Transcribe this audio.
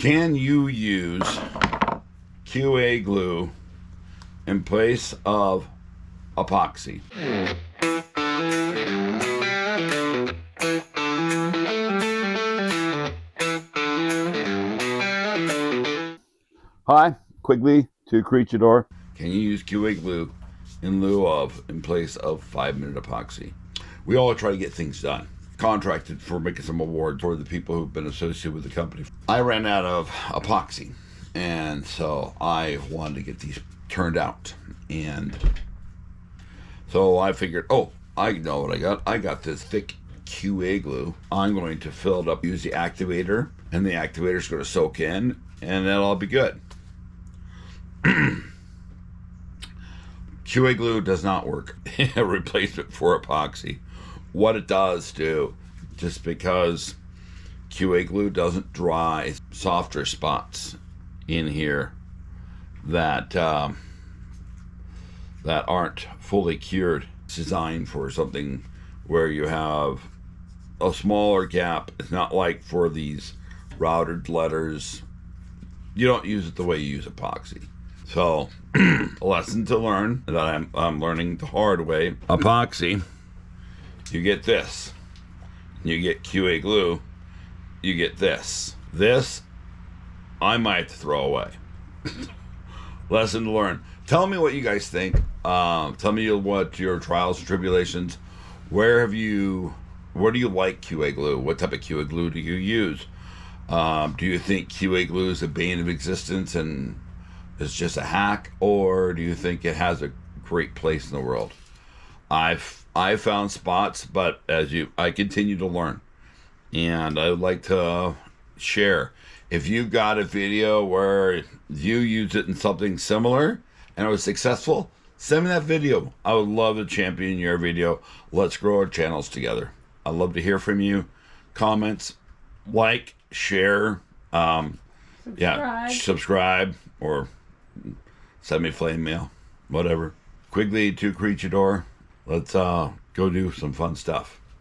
Can you use QA glue in place of epoxy? Hi, quickly to Creature. Can you use QA glue in place of 5-minute epoxy? We all try to get things done. Contracted for making some awards for the people who've been associated with the company. I ran out of epoxy, and so I wanted to get these turned out. And so I figured, oh, I know what I got. I got this thick QA glue. I'm going to fill it up, use the activator, and the activator's going to soak in, and that'll all be good. QA glue does not work a replacement for epoxy. What it does do, just because QA glue doesn't dry softer spots in here that that aren't fully cured. It's designed for something where you have a smaller gap. It's not like for these routed letters. You don't use it the way you use epoxy. So, a lesson to learn that I'm learning the hard way. Epoxy, you get this. You get QA glue, you get this. This, I might have to throw away. Lesson to learn. Tell me what you guys think. Tell me what your trials and tribulations. Where do you like QA glue? What type of QA glue do you use? Do you think QA glue is a bane of existence and it's just a hack, or do you think it has a great place in the world? I've found spots, but I continue to learn, and I would like to share. If you've got a video where you use it in something similar and it was successful, send me that video. I would love to champion your video. Let's grow our channels together. I'd love to hear from you. Comments, like, share, subscribe, or send me flame mail, whatever. Quickly to Creature. Let's go do some fun stuff.